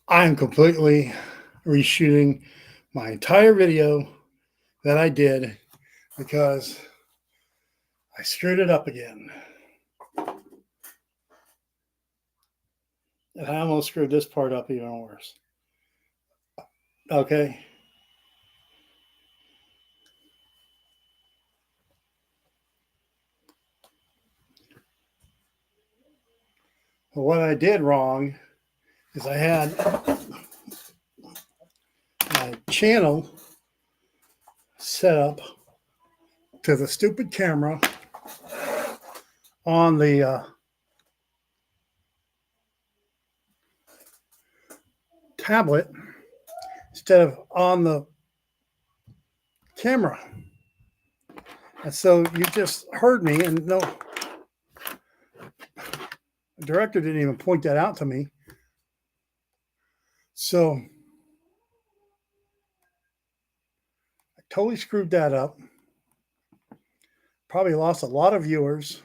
I'm completely reshooting my entire video that I did because I screwed it up again. And I almost screwed this part up even worse. Okay. Well, what I did wrong is I had my channel set up to the stupid camera on the tablet instead of on the camera. And so you just heard me, and no, the director didn't even point that out to me. So I totally screwed that up. Probably lost a lot of viewers.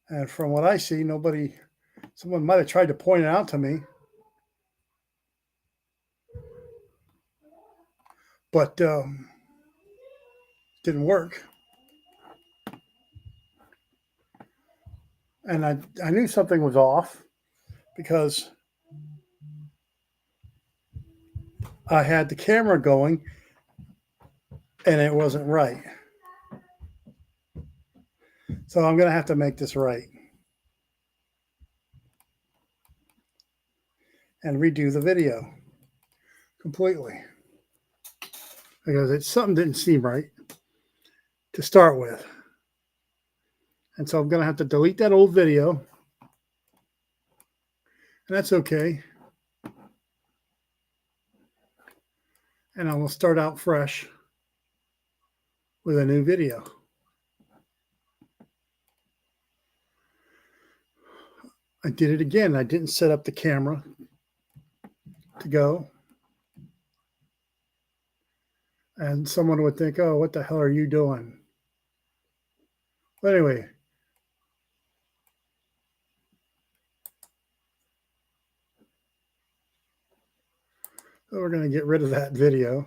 And from what I see, someone might have tried to point it out to me. But didn't work. And I knew something was off because I had the camera going and it wasn't right. So I'm going to have to make this right and redo the video completely because something didn't seem right to start with. And so I'm going to have to delete that old video. And that's okay. And I will start out fresh with a new video. I did it again. I didn't set up the camera to go. And someone would think, oh, what the hell are you doing? But anyway, so we're going to get rid of that video.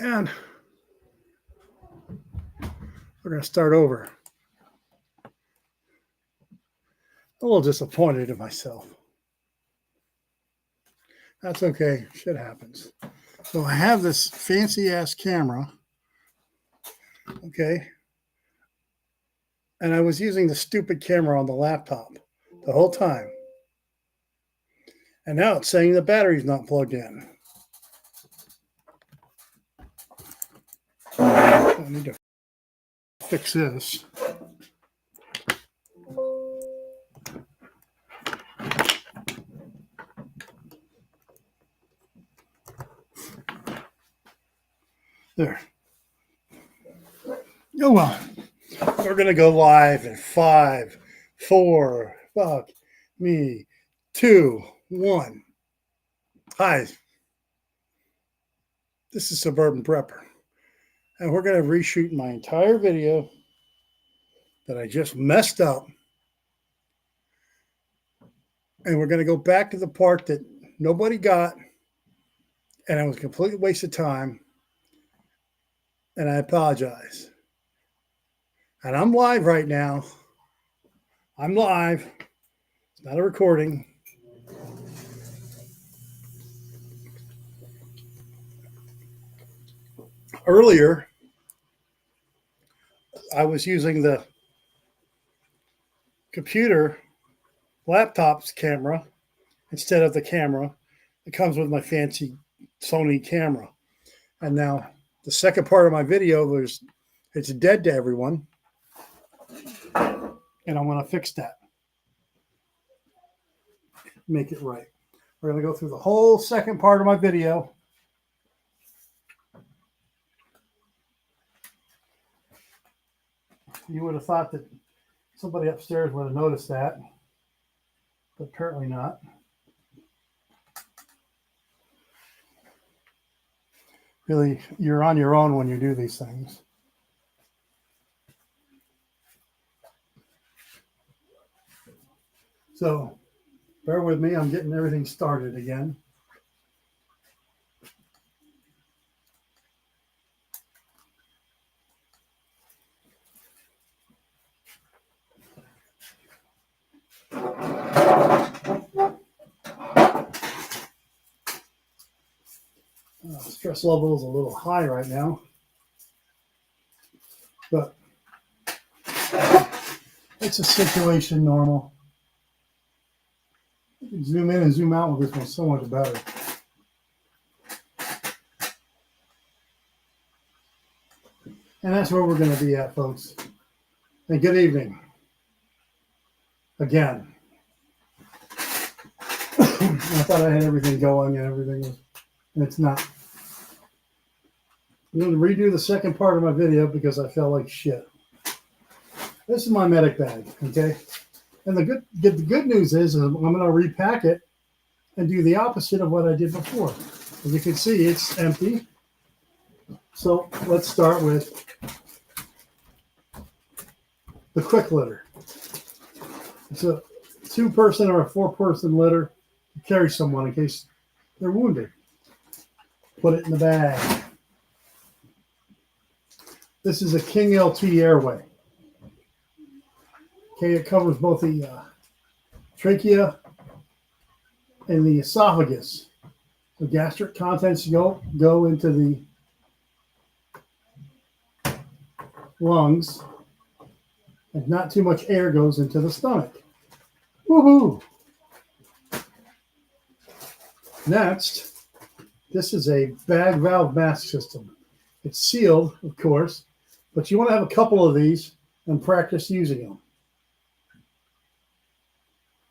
And we're going to start over. A little disappointed in myself. That's okay. Shit happens. So I have this fancy ass camera. Okay. And I was using the stupid camera on the laptop the whole time. And now it's saying the battery's not plugged in. I need to fix this. There. Oh well. We're gonna go live in 5, 4, fuck me, 2, 1. Hi. This is Suburban Prepper. And we're gonna reshoot my entire video that I just messed up. And we're gonna go back to the part that nobody got. And it was a complete waste of time. And I apologize. And I'm live right now. I'm live. It's not a recording. Earlier, I was using the computer laptop's camera instead of the camera. It comes with my fancy Sony camera. And now the second part of my video it's dead to everyone. And I'm going to fix that. Make it right. We're going to go through the whole second part of my video. You would have thought that somebody upstairs would have noticed that, but apparently not. Really, you're on your own when you do these things. So bear with me. I'm getting everything started again. Stress level is a little high right now, but it's a situation normal. You can zoom in and zoom out with this one so much better. And that's where we're going to be at, folks. And good evening. Again. I thought I had everything going and everything was, and it's not. I'm going to redo the second part of my video because I felt like shit. This is my medic bag, okay? And the good news is I'm going to repack it and do the opposite of what I did before. As you can see, it's empty. So let's start with the quick litter. It's a 2-person or a 4-person litter to carry someone in case they're wounded. Put it in the bag. This is a King LT airway. Okay, it covers both the trachea and the esophagus. The gastric contents go into the lungs, and not too much air goes into the stomach. Woohoo! Next, this is a bag valve mask system. It's sealed, of course, but you want to have a couple of these and practice using them.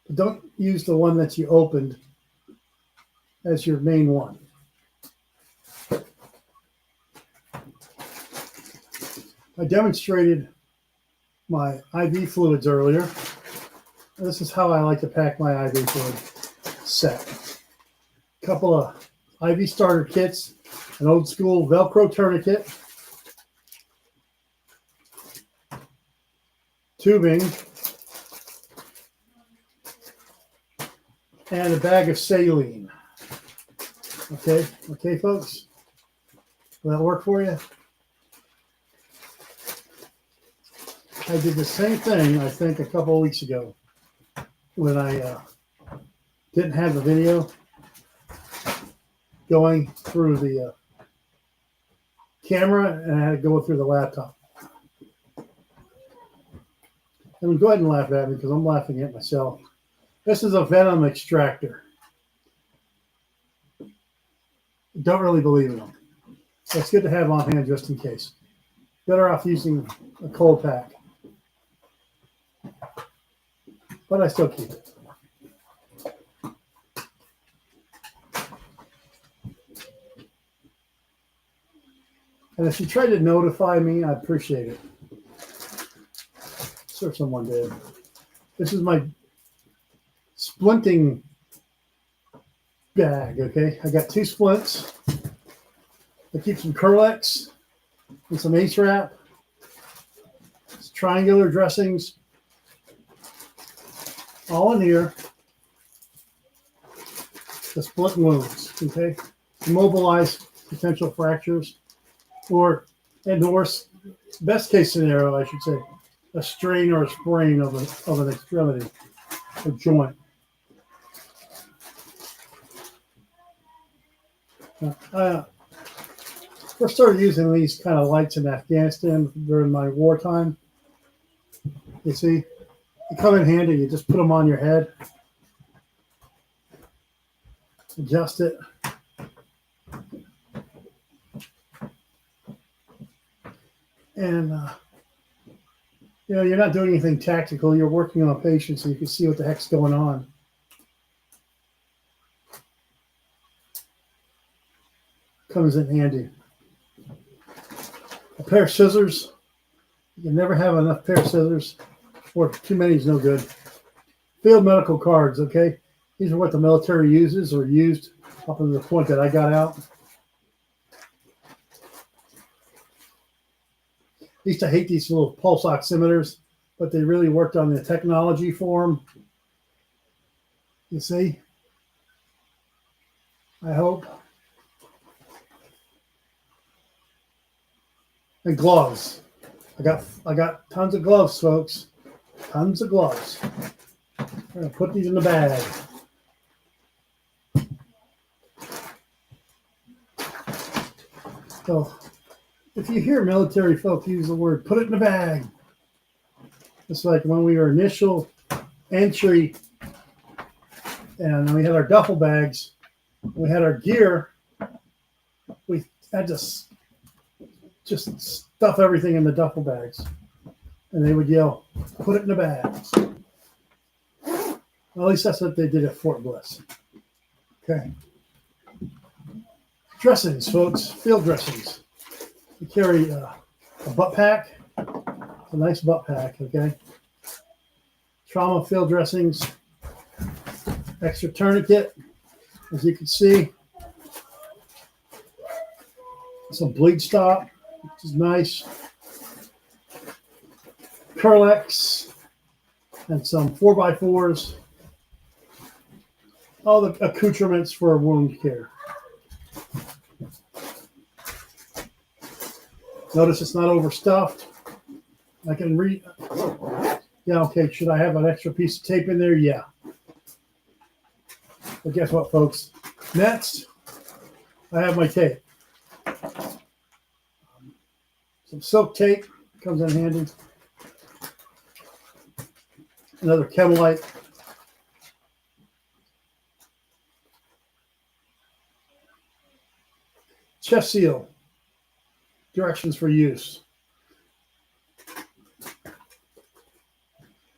But don't use the one that you opened as your main one. I demonstrated my IV fluids earlier. This is how I like to pack my IV fluid set. A couple of IV starter kits, an old school Velcro tourniquet, tubing, and a bag of saline. Okay, folks? Will that work for you? I did the same thing, I think, a couple of weeks ago when I didn't have the video going through the camera and I had to go through the laptop. And go ahead and laugh at me because I'm laughing at myself. This is a venom extractor. Don't really believe in them. So it's good to have on hand just in case. Better off using a cold pack. But I still keep it. And if you try to notify me, I appreciate it. Sure, someone did. This is my splinting bag, okay? I got 2 splints. I keep some Curlex and some Ace Wrap. It's triangular dressings. All in here. The split wounds, okay? Immobilize potential fractures. Or best case scenario, I should say, a strain or a sprain of an extremity or joint. I first started using these kind of lights in Afghanistan during my wartime. You see, they come in handy. You just put them on your head, adjust it. And, you're not doing anything tactical. You're working on a patient so you can see what the heck's going on. Comes in handy. A pair of scissors You can never have enough pair of scissors, or too many is no good. Field medical cards, okay? These are what the military uses or used up to the point that I got out. I used to hate these little pulse oximeters, but they really worked on the technology for them. You see? I hope. And gloves. I got tons of gloves, folks. Tons of gloves. I'm gonna put these in the bag. So if you hear military folk use the word "put it in the bag," it's like when we were initial entry and we had our duffel bags, we had our gear, we had to just stuff everything in the duffel bags. And they would yell, "Put it in the bags." Well, at least that's what they did at Fort Bliss. Okay. Dressings, folks, field dressings. We carry a butt pack, a nice butt pack, okay? Trauma field dressings, extra tourniquet, as you can see. Some bleed stop, which is nice. Curlex, and some 4x4s. All the accoutrements for wound care. Notice it's not overstuffed. I can read. Yeah, okay. Should I have an extra piece of tape in there? Yeah. But guess what, folks? Next, I have my tape. Some silk tape comes in handy. Another Chemelite. Chest seal. Directions for use.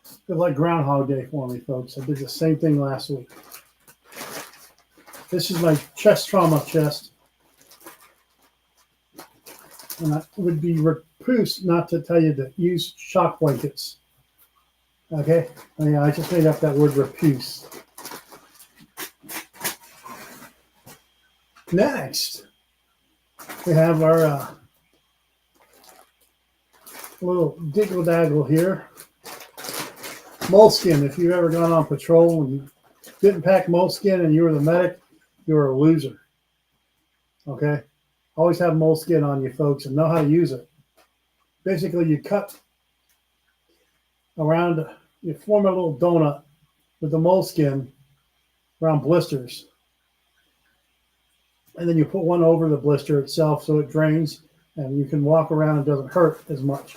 It's like Groundhog Day for me, folks. I did the same thing last week. This is my chest trauma chest. And I would be repulsed not to tell you to use shock blankets. Okay? Yeah, I just made up that word repulse. Next, we have our little diggle-daggle here. Moleskin. If you've ever gone on patrol and you didn't pack moleskin and you were the medic, you were a loser. Okay? Always have moleskin on you, folks, and know how to use it. Basically, you cut around, you form a little donut with the moleskin around blisters. And then you put one over the blister itself so it drains and you can walk around and it doesn't hurt as much.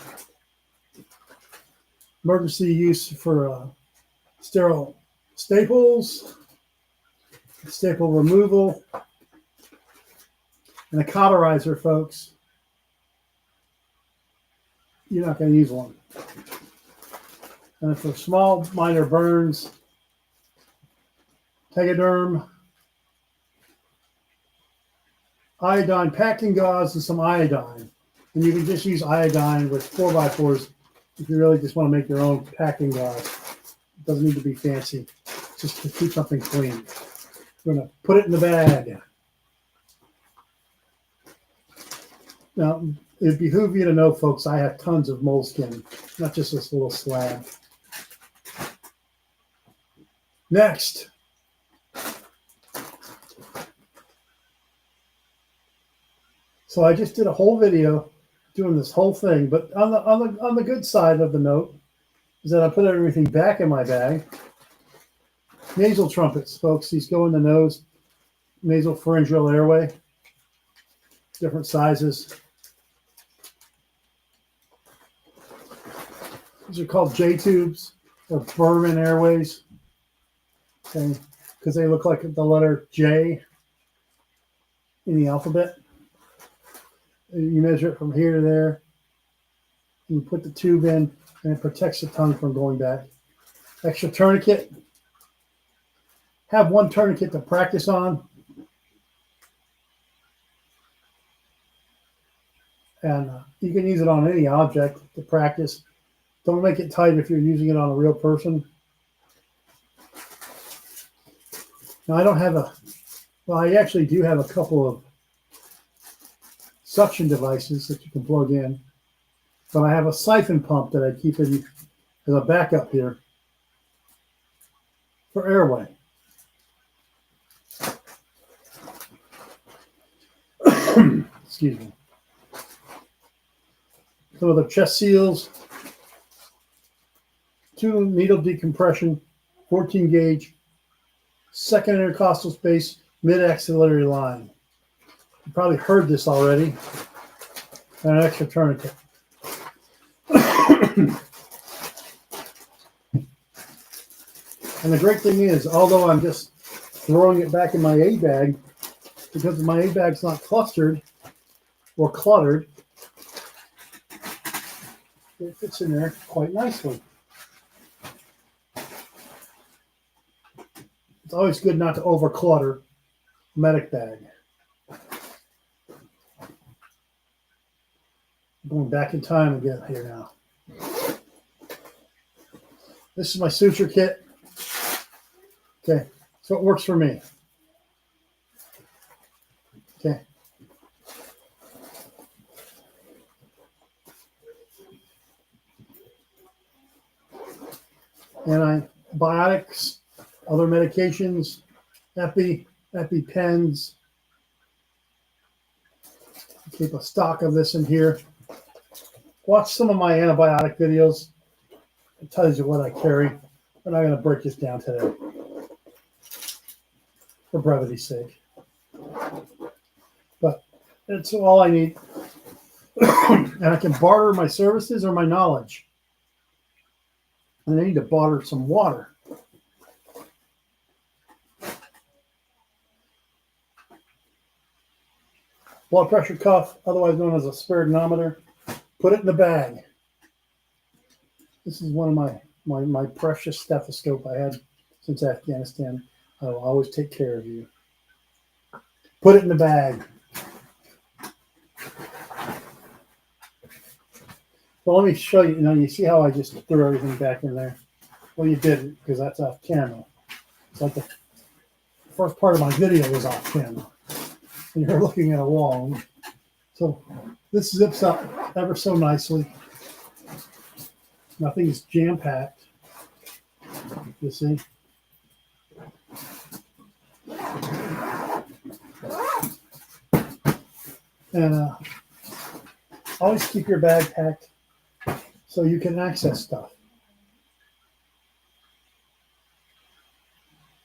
Emergency use for sterile staples, staple removal, and a cauterizer, folks. You're not going to use one. And for small minor burns, Tegaderm, iodine packing gauze, and some iodine. And you can just use iodine with 4x4s if you really just want to make your own packing gauze. It doesn't need to be fancy, just to keep something clean. We're going to put it in the bag. Now, it behooves you to know, folks, I have tons of moleskin, not just this little slab. Next. So I just did a whole video doing this whole thing, but on the good side of the note is that I put everything back in my bag. Nasal trumpets, folks. These go in the nose. Nasal pharyngeal airway. Different sizes. These are called J tubes or Suburban airways. Okay, because they look like the letter J in the alphabet. You measure it from here to there. You put the tube in, and it protects the tongue from going back. Extra tourniquet. Have one tourniquet to practice on. And you can use it on any object to practice. Don't make it tight if you're using it on a real person. Now I don't have well, I actually do have a couple of suction devices that you can plug in, but I have a siphon pump that I keep in as a backup here for airway. Excuse me. Some of the chest seals, 2 needle decompression, 14 gauge, second intercostal space, mid-axillary line. You probably heard this already. And an extra tourniquet. And the great thing is, although I'm just throwing it back in my A bag, because my A bag's not clustered or cluttered, it fits in there quite nicely. It's always good not to over clutter a medic bag. Going back in time again here now. This is my suture kit. Okay, so it works for me. Okay. Antibiotics, other medications, EpiPens. Keep a stock of this in here. Watch some of my antibiotic videos. It tells you what I carry. We're not going to break this down today, for brevity's sake. But that's all I need. And I can barter my services or my knowledge. And I need to barter some water. Blood pressure cuff, otherwise known as a spirometer. Put it in the bag. This is one of my precious stethoscope I had since Afghanistan. I will always take care of you. Put it in the bag. Well, let me show you. You see how I just threw everything back in there? Well, you didn't, because that's off camera. It's like the first part of my video was off camera. And you're looking at a wall. So this zips up ever so nicely. Nothing's jam-packed. You see? And always keep your bag packed so you can access stuff.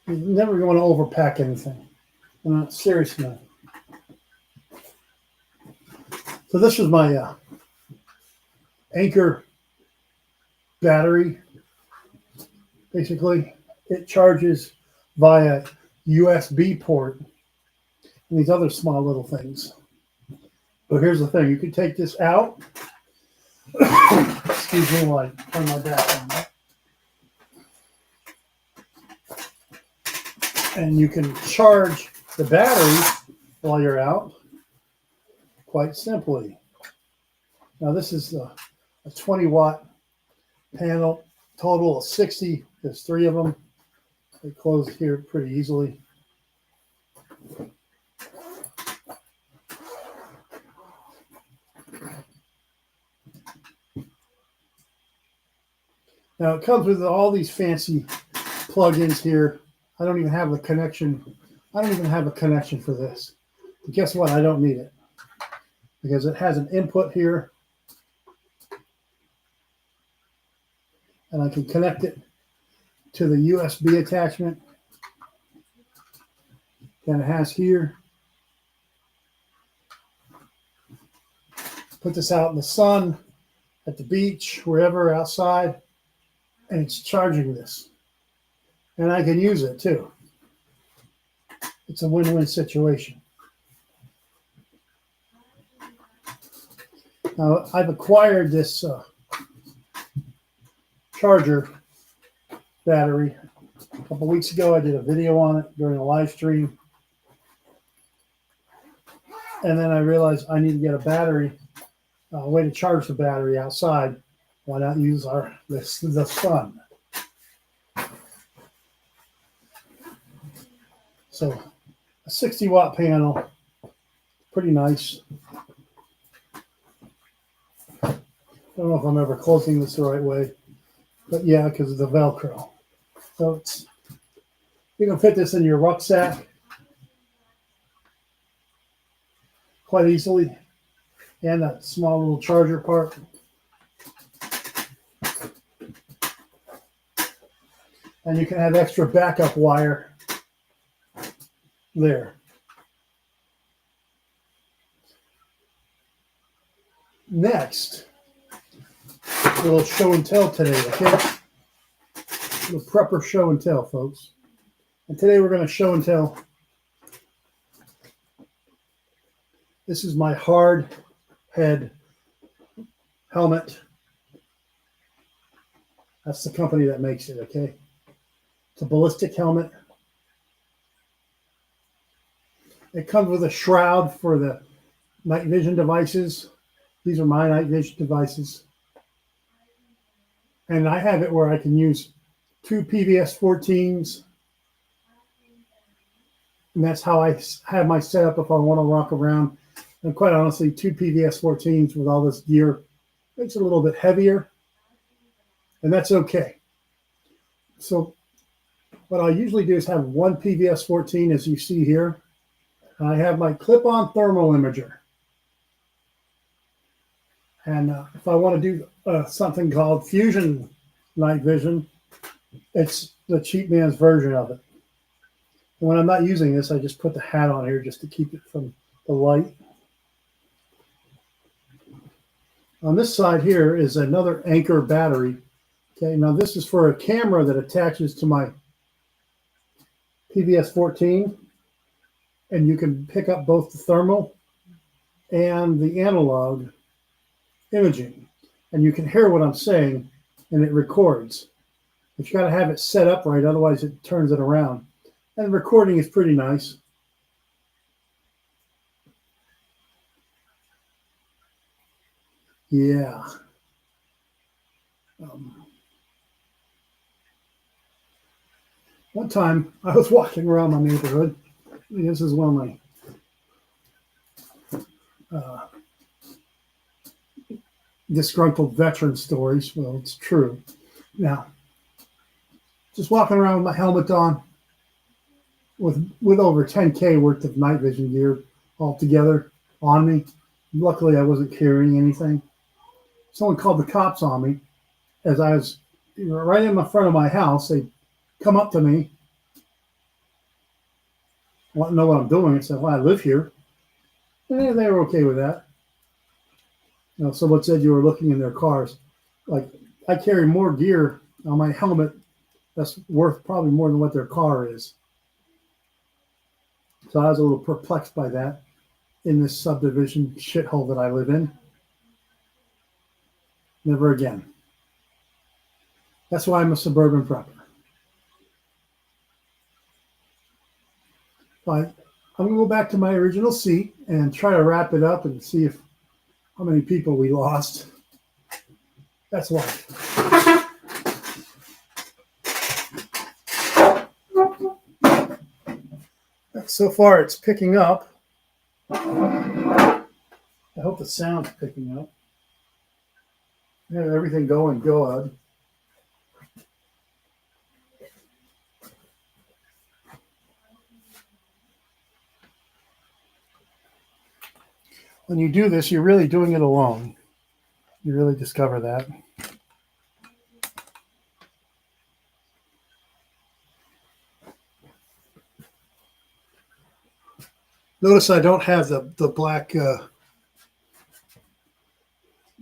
You're never going to overpack anything. I'm not serious enough. So this was my Anchor battery. Basically, it charges via USB port and these other small little things. But here's the thing. You can take this out. Excuse me while I turn my back on that. And you can charge the battery while you're out quite simply. Now this is a 20-watt panel, total of 60. There's 3 of them. They close here pretty easily. Now it comes with all these fancy plugins here. I don't even have the connection. I don't even have a connection for this. But guess what? I don't need it because it has an input here. And I can connect it to the USB attachment that it has here. Put this out in the sun, at the beach, wherever outside, and it's charging this. And I can use it too. It's a win-win situation. Now, I've acquired this charger battery a couple weeks ago. I did a video on it during a live stream. And then I realized I need to get a battery way to charge the battery outside. Why not use the sun? So a 60-watt panel, pretty nice. I don't know if I'm ever closing this the right way, but yeah, because of the Velcro. So you can fit this in your rucksack quite easily, and that small little charger part. And you can have extra backup wire there. Next, a little show and tell today, okay? A little prepper show and tell, folks. And today we're going to show and tell. This is my hard head helmet. That's the company that makes it, okay? It's a ballistic helmet. It comes with a shroud for the night vision devices. These are my night vision devices. And I have it where I can use 2 PVS 14s. And that's how I have my setup if I want to walk around. And quite honestly, 2 PVS 14s with all this gear makes it a little bit heavier. And that's okay. So what I usually do is have 1 PVS 14, as you see here. And I have my clip-on thermal imager. And if I want to do something called Fusion Night Vision, it's the cheap man's version of it. And when I'm not using this, I just put the hat on here just to keep it from the light. On this side here is another Anchor battery. Okay, now this is for a camera that attaches to my PVS 14, and you can pick up both the thermal and the analog imaging, and you can hear what I'm saying, and it records. But you got to have it set up right, otherwise it turns it around. And the recording is pretty nice. Yeah. One time I was walking around my neighborhood. This is one of my disgruntled veteran stories. Well, it's true. Now, just walking around with my helmet on, with over 10K worth of night vision gear altogether on me. Luckily, I wasn't carrying anything. Someone called the cops on me as I was right in the front of my house. They come up to me, want to know what I'm doing. I said, well, I live here. And they were okay with that. You know, someone said you were looking in their cars. Like, I carry more gear on my helmet that's worth probably more than what their car is. So I was a little perplexed by that in this subdivision shithole that I live in. Never again. That's why I'm a suburban prepper. But I'm going to go back to my original seat and try to wrap it up and see how many people we lost. That's why. So far, it's picking up. I hope the sound's picking up. Yeah, everything going good. When you do this, you're really doing it alone. You really discover that. Notice I don't have the black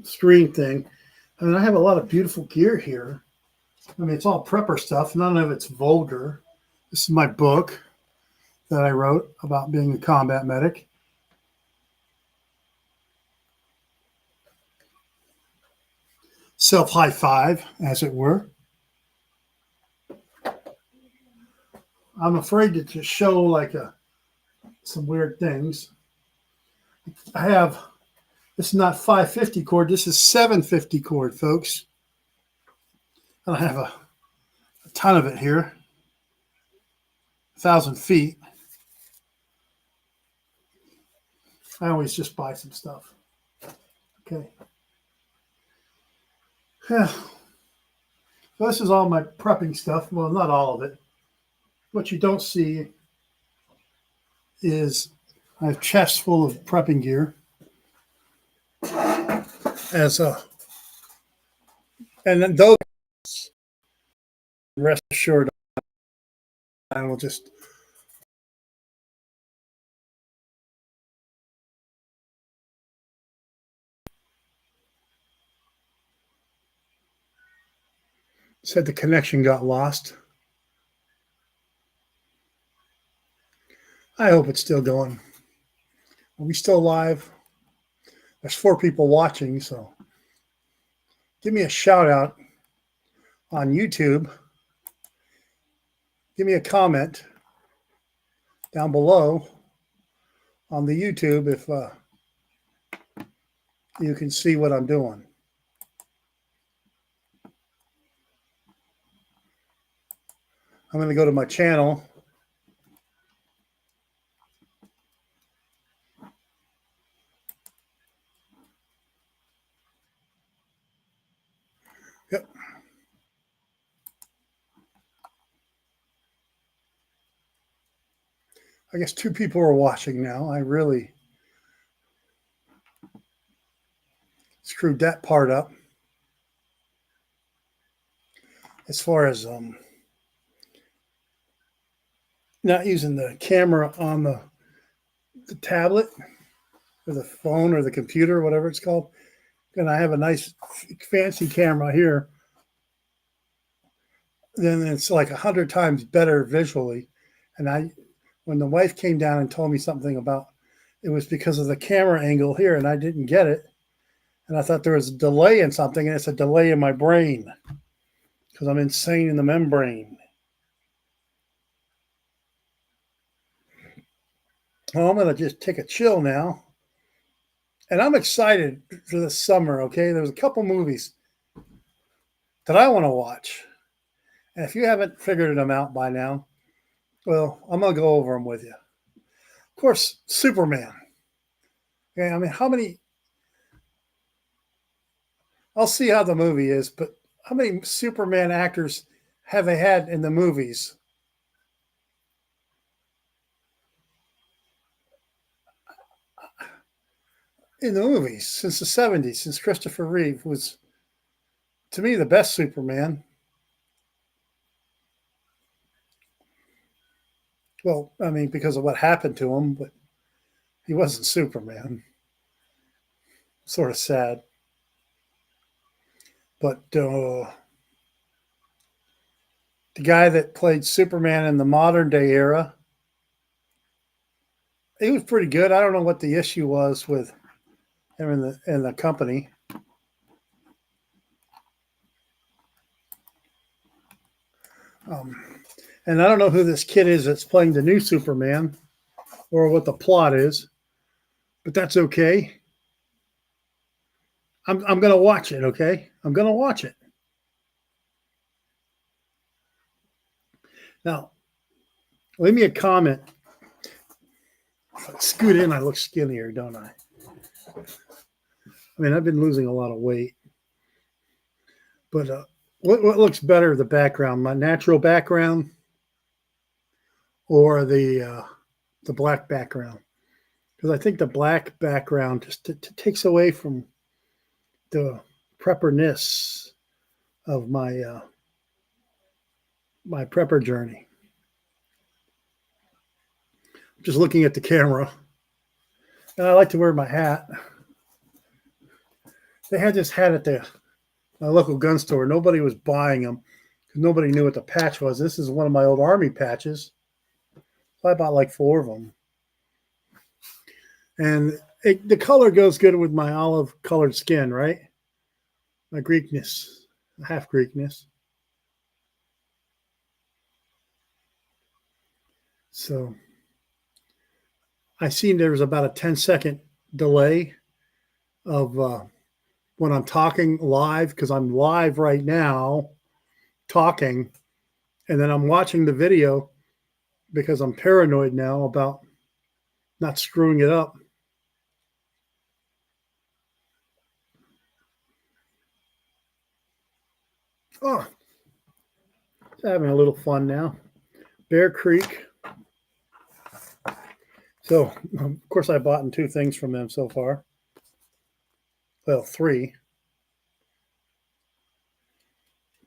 screen thing. I mean, I have a lot of beautiful gear here. I mean, it's all prepper stuff. None of it's vulgar. This is my book that I wrote about being a combat medic. Self-high five, as it were. I'm afraid to just show like some weird things. I have This is not 550 cord. This is 750 cord, folks. I have a ton of it here. 1,000 feet. I always just buy some stuff. Okay. So this is all my prepping stuff. Well, not all of it. What you don't see is I have chests full of prepping gear. And then those, rest assured, I will just said the connection got lost. I hope it's still going. Are we still live? There's 4 people watching, so give me a shout out on YouTube. Give me a comment down below on the YouTube if you can see what I'm doing. I'm going to go to my channel. Yep. I guess 2 people are watching now. I really screwed that part up. As far as not using the camera on the tablet or the phone or the computer, whatever it's called. And I have a nice fancy camera here. Then it's like 100 times better visually. And when the wife came down and told me something about it was because of the camera angle here, and I didn't get it. And I thought there was a delay in something, and it's a delay in my brain because I'm insane in the membrane. Well, I'm going to just take a chill now. And I'm excited for this summer, okay? There's a couple movies that I want to watch. And if you haven't figured them out by now, well, I'm going to go over them with you. Of course, Superman. Okay, I mean, how many... I'll see how the movie is, but how many Superman actors have they had in the movies? In the movies since the 70s, since Christopher Reeve was, to me, the best Superman. Well, I mean, because of what happened to him, but he wasn't Superman. Sort of sad. But the guy that played Superman in the modern day era, he was pretty good. I don't know what the issue was with him in the company. And I don't know who this kid is that's playing the new Superman or what the plot is, but that's okay. I'm going to watch it, okay? I'm going to watch it. Now, leave me a comment. If I scoot in, I look skinnier, don't I? I mean, I've been losing a lot of weight. But what looks better, the background, my natural background or the black background? Because I think the black background just takes away from the prepperness of my my prepper journey. Just looking at the camera, and I like to wear my hat. They had this hat at my local gun store. Nobody was buying them because nobody knew what the patch was. This is one of my old Army patches. So I bought like 4 of them. And the color goes good with my olive colored skin, right? My Greekness, half Greekness. So I seen there was about a 10-second delay of when I'm talking live, because I'm live right now talking, and then I'm watching the video because I'm paranoid now about not screwing it up. Oh, having a little fun now. Bear Creek. So, of course, I bought 2 things from them so far. Well, 3.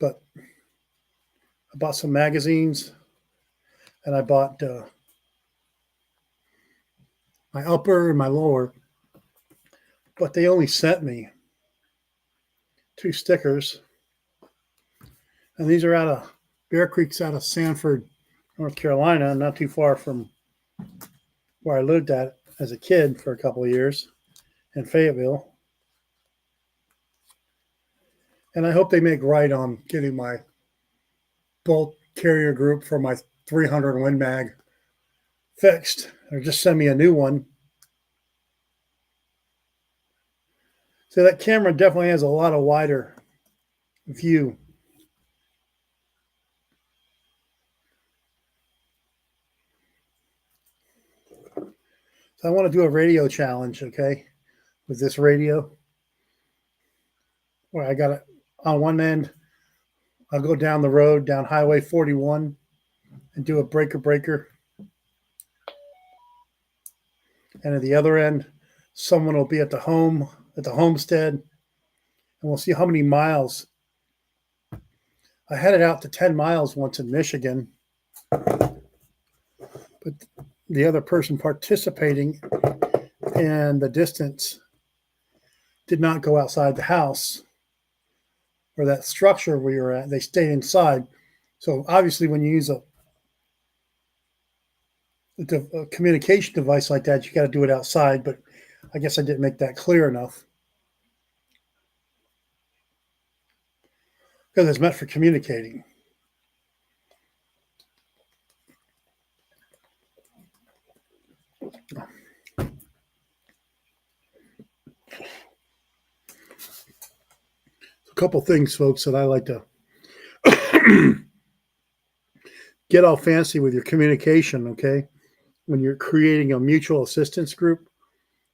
But I bought some magazines, and I bought my upper and my lower. But they only sent me 2 stickers. And these are out of Bear Creek's out of Sanford, North Carolina, not too far from where I lived at as a kid for a couple of years in Fayetteville. And I hope they make right on getting my bolt carrier group for my 300 Win Mag fixed, or just send me a new one. So that camera definitely has a lot of wider view. So I want to do a radio challenge, okay, with this radio, where I got it on one end. I'll go down the road, down Highway 41, and do a breaker. And at the other end, someone will be at the homestead, and we'll see how many miles. I had it out to 10 miles once in Michigan, but the other person participating and the distance did not go outside the house or that structure we were at. They stayed inside. So obviously when you use a communication device like that, you got to do it outside, but I guess I didn't make that clear enough. Because it's meant for communicating. A couple things, folks, that I like to get all fancy with your communication, okay? When you're creating a mutual assistance group,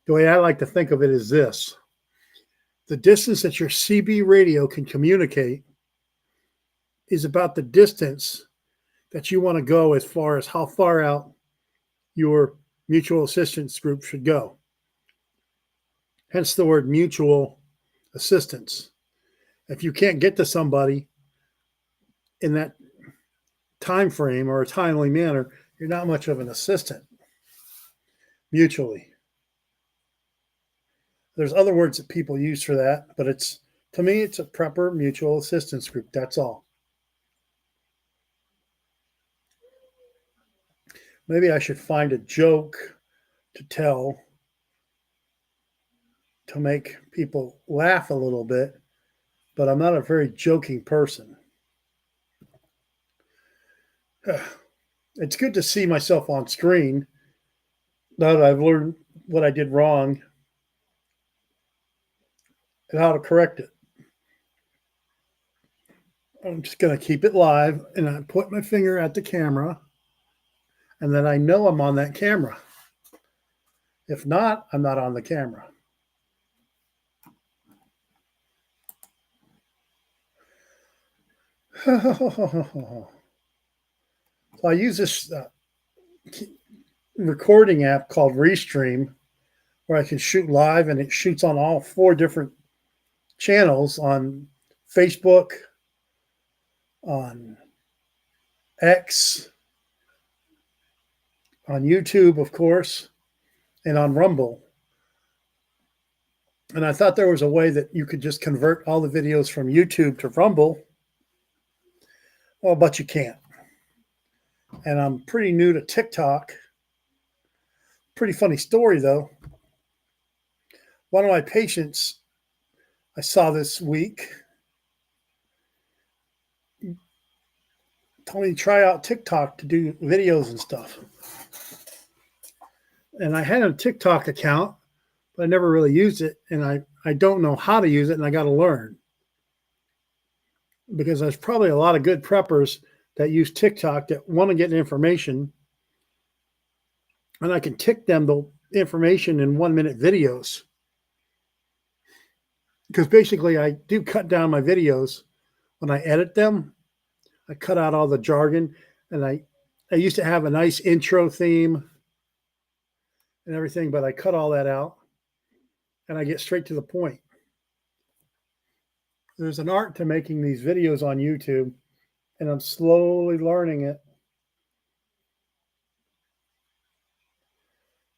the way I like to think of it is this. The distance that your CB radio can communicate is about the distance that you want to go as far as how far out your mutual assistance group should go. Hence the word mutual assistance. If you can't get to somebody in that time frame or a timely manner, you're not much of an assistant mutually. There's other words that people use for that, but to me, it's a prepper mutual assistance group. That's all. Maybe I should find a joke to tell to make people laugh a little bit, but I'm not a very joking person. It's good to see myself on screen now that I've learned what I did wrong and how to correct it. I'm just going to keep it live, and I put my finger at the camera, and then I know I'm on that camera. If not, I'm not on the camera. So I use this recording app called Restream, where I can shoot live, and it shoots on all 4 different channels on Facebook, on X, on YouTube, of course, and on Rumble. And I thought there was a way that you could just convert all the videos from YouTube to Rumble. Well, but you can't. And I'm pretty new to TikTok. Pretty funny story, though. One of my patients I saw this week told me to try out TikTok to do videos and stuff. And I had a TikTok account, but I never really used it, and I don't know how to use it, and I got to learn, because there's probably a lot of good preppers that use TikTok that want to get information, and I can tick them the information in 1 minute videos, because basically I do cut down my videos when I edit them. I cut out all the jargon, and I used to have a nice intro theme and everything, but I cut all that out and I get straight to the point. There's an art to making these videos on YouTube, and I'm slowly learning it.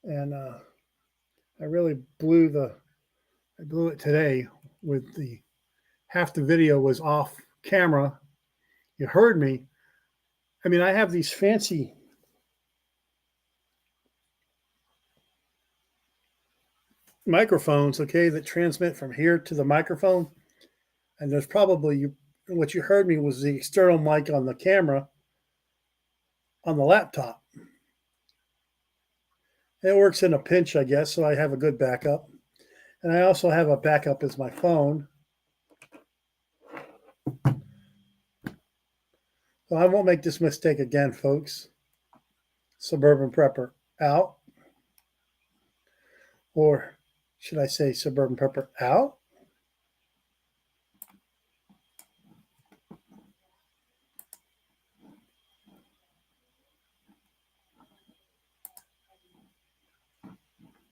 And I really blew it today with the half the video was off camera. You heard me. I mean, I have these fancy microphones, okay, that transmit from here to the microphone. And there's probably what you heard me was the external mic on the camera on the laptop. It works in a pinch, I guess, so I have a good backup. And I also have a backup as my phone. So I won't make this mistake again, folks. Suburban Prepper out. Or should I say Suburban Prepper out?